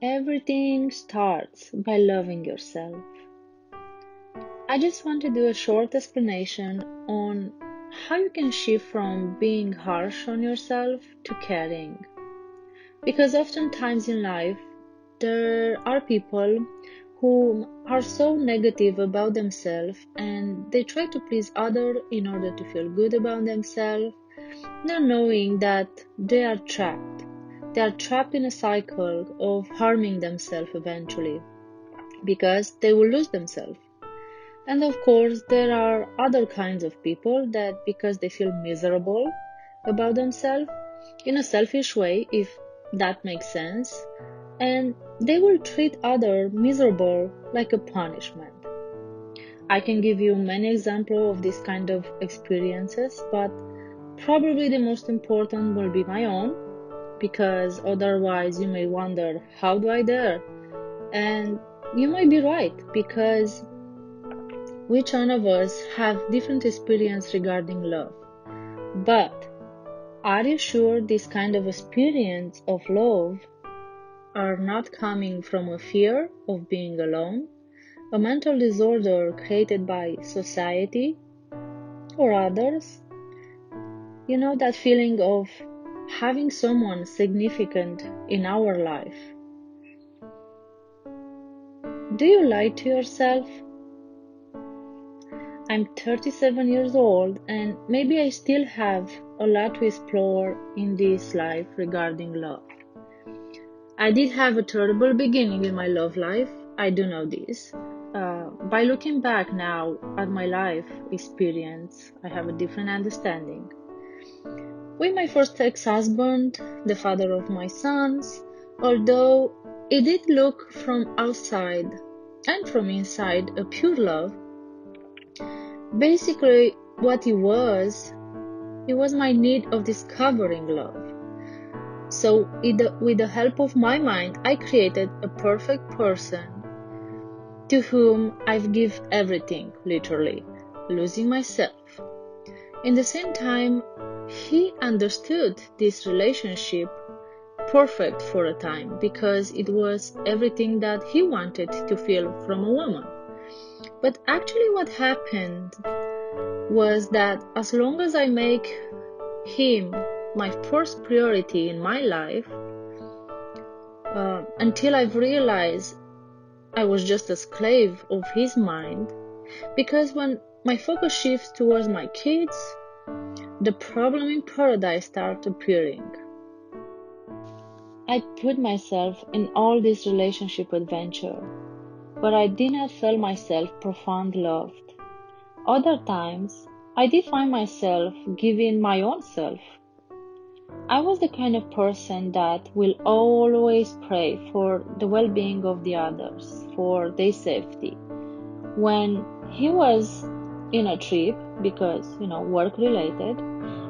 Everything starts by loving yourself. I just want to do a short explanation on how you can shift from being harsh on yourself to caring. Because oftentimes in life, there are people who are so negative about themselves and they try to please others in order to feel good about themselves, not knowing that they are trapped. They are trapped in a cycle of harming themselves eventually because they will lose themselves. And of course, there are other kinds of people that because they feel miserable about themselves in a selfish way, if that makes sense, and they will treat other miserable like a punishment. I can give you many examples of this kind of experiences, but probably the most important will be my own, because otherwise you may wonder, how do I dare? And you might be right, because each one of us have different experience regarding love. But are you sure this kind of experience of love are not coming from a fear of being alone, a mental disorder created by society or others? You know, that feeling of having someone significant in our life. Do you lie to yourself? I'm 37 years old and maybe I still have a lot to explore in this life regarding love. I did have a terrible beginning in my love life, I do know this. By looking back now at my life experience, I have a different understanding. With my first ex-husband, the father of my sons, although it did look from outside and from inside a pure love, basically what it was my need of discovering love. So with the help of my mind, I created a perfect person to whom I've give everything, literally, losing myself. In the same time, he understood this relationship perfect for a time because it was everything that he wanted to feel from a woman. But actually what happened was that as long as I make him my first priority in my life, until I've realized I was just a slave of his mind, because when my focus shifts towards my kids, the problem in paradise starts appearing. I put myself in all this relationship adventure, but I did not feel myself profound loved. Other times, I did find myself giving my own self. I was the kind of person that will always pray for the well-being of the others, for their safety. When he was in a trip, because, work related,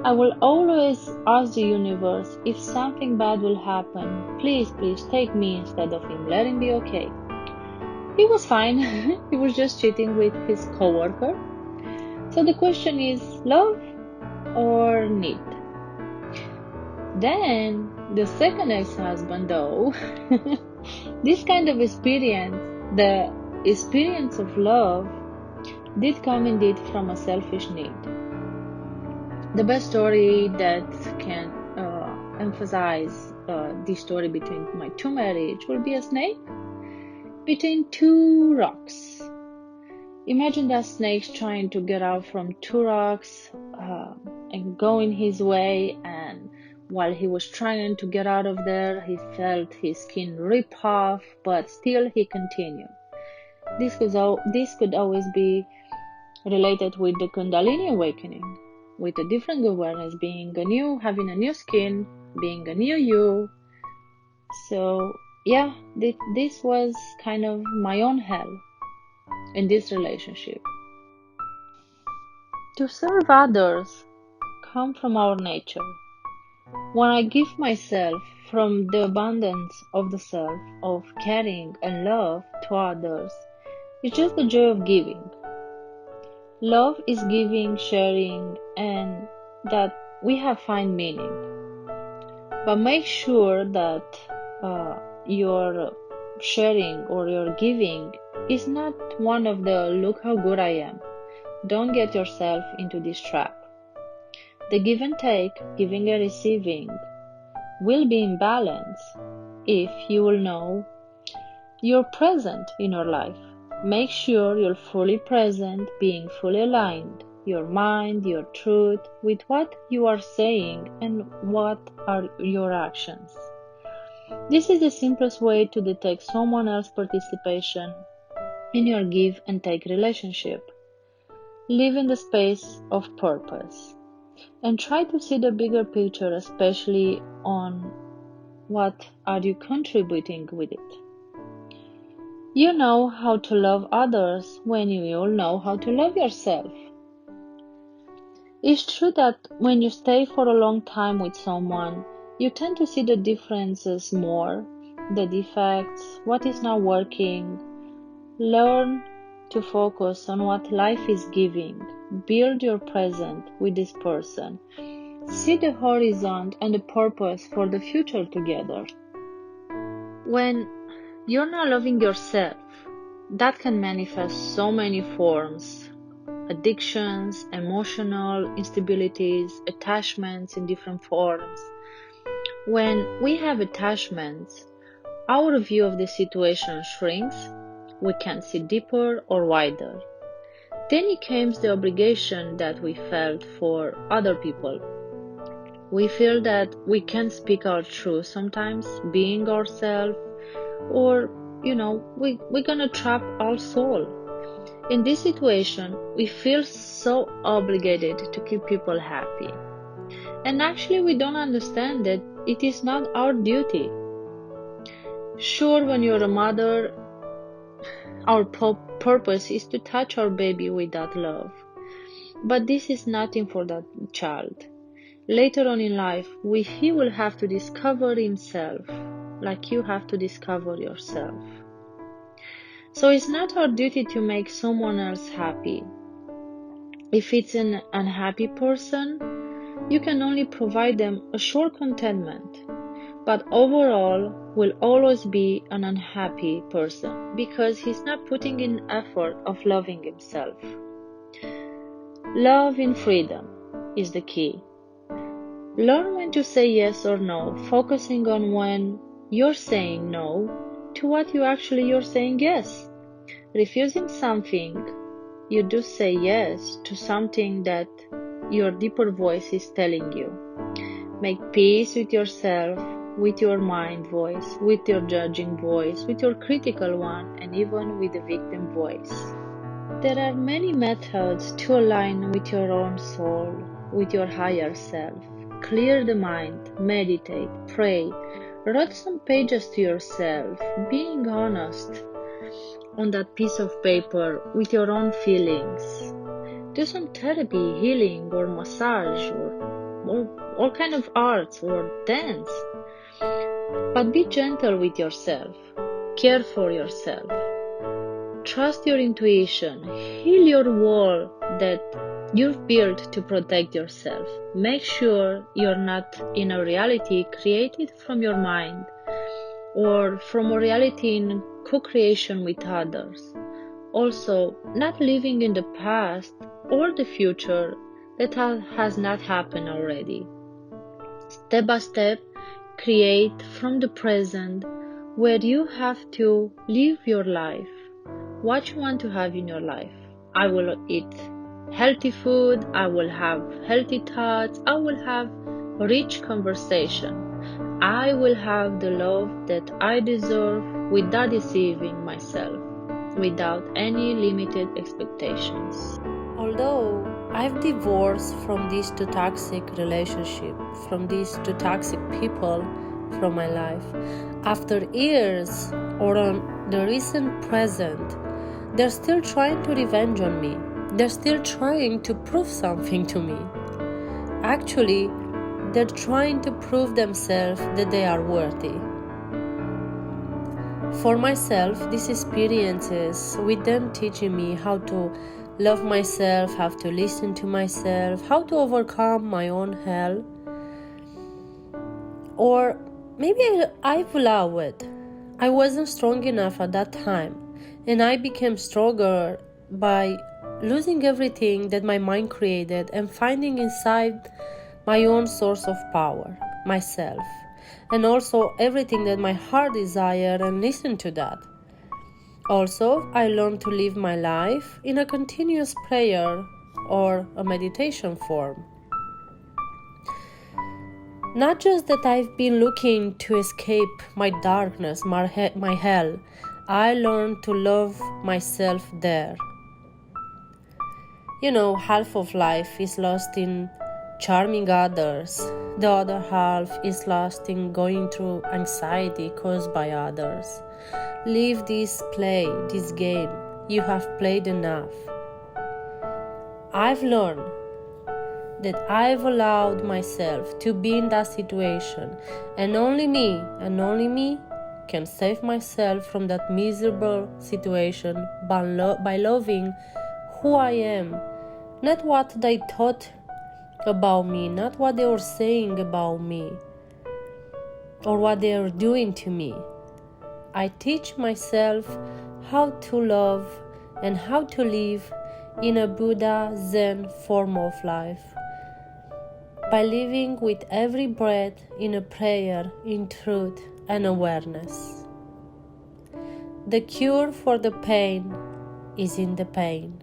I will always ask the universe if something bad will happen, please take me instead of him. Let him be okay. He was fine. He was just cheating with his coworker. So the question is love or need? Then the second ex-husband though, this kind of experience, the experience of love, did come indeed from a selfish need. The best story that can emphasize the story between my two marriages will be a snake between two rocks. Imagine that snake trying to get out from two rocks and going his way, and while he was trying to get out of there, he felt his skin rip off, but still he continued. This could always be related with the Kundalini awakening, with a different awareness, having a new skin, being a new you. So yeah, this was kind of my own hell in this relationship. To serve others come from our nature. When I give myself from the abundance of the self, of caring and love to others, it's just the joy of giving. Love is giving, sharing, and that we have find meaning. But make sure that you're sharing or you're giving is not one of the look how good I am. Don't get yourself into this trap. The give and take, giving and receiving, will be in balance if you will know you're present in your life. Make sure you're fully present, being fully aligned, your mind, your truth, with what you are saying and what are your actions. This is the simplest way to detect someone else's participation in your give and take relationship. Live in the space of purpose and try to see the bigger picture, especially on what are you contributing with it. You know how to love others when you will know how to love yourself. It's true that when you stay for a long time with someone, you tend to see the differences more, the defects, what is not working. Learn to focus on what life is giving. Build your present with this person. See the horizon and the purpose for the future together. When you're not loving yourself, that can manifest so many forms. Addictions, emotional instabilities, attachments in different forms. When we have attachments, our view of the situation shrinks, we can't see deeper or wider. Then it comes the obligation that we felt for other people. We feel that we can't speak our truth sometimes, being ourselves, or we're gonna trap our soul. In this situation, we feel so obligated to keep people happy. And actually, we don't understand that it is not our duty. Sure, when you're a mother, our purpose is to touch our baby with that love. But this is nothing for that child. Later on in life, he will have to discover himself, like you have to discover yourself. So it's not our duty to make someone else happy. If it's an unhappy person, you can only provide them a short contentment, but overall will always be an unhappy person because he's not putting in effort of loving himself. Love in freedom is the key. Learn when to say yes or no, focusing on when you're saying no to what you're saying yes. Refusing something, you do say yes to something that your deeper voice is telling you. Make peace with yourself, with your mind voice, with your judging voice, with your critical one, and even with the victim voice. There are many methods to align with your own soul, with your higher self. Clear the mind, meditate, pray, write some pages to yourself, being honest on that piece of paper with your own feelings. Do some therapy, healing, or massage, or all kind of arts or dance. But be gentle with yourself. Care for yourself. Trust your intuition. Heal your wall that you've built to protect yourself. Make sure you're not in a reality created from your mind or from a reality in co-creation with others. Also, not living in the past or the future that has not happened already. Step by step, create from the present where you have to live your life. What you want to have in your life. I will eat healthy food, I will have healthy thoughts, I will have rich conversation. I will have the love that I deserve without deceiving myself, without any limited expectations. Although I've divorced from these two toxic relationships, from these two toxic people from my life, after years or on the recent present, they're still trying to revenge on me. They're still trying to prove something to me. Actually, they're trying to prove themselves that they are worthy. For myself, these experiences with them teaching me how to love myself, how to listen to myself, how to overcome my own hell. Or maybe I've allowed I wasn't strong enough at that time, and I became stronger by losing everything that my mind created and finding inside my own source of power, myself, and also everything that my heart desired and listen to that. Also, I learned to live my life in a continuous prayer or a meditation form. Not just that I've been looking to escape my darkness, my hell, I learned to love myself there. Half of life is lost in charming others. The other half is lost in going through anxiety caused by others. Leave this game. You have played enough. I've learned that I've allowed myself to be in that situation, and only me can save myself from that miserable situation by loving who I am, not what they thought about me, not what they were saying about me or what they are doing to me. I teach myself how to love and how to live in a Buddha Zen form of life, by living with every breath in a prayer, in truth and awareness. The cure for the pain is in the pain.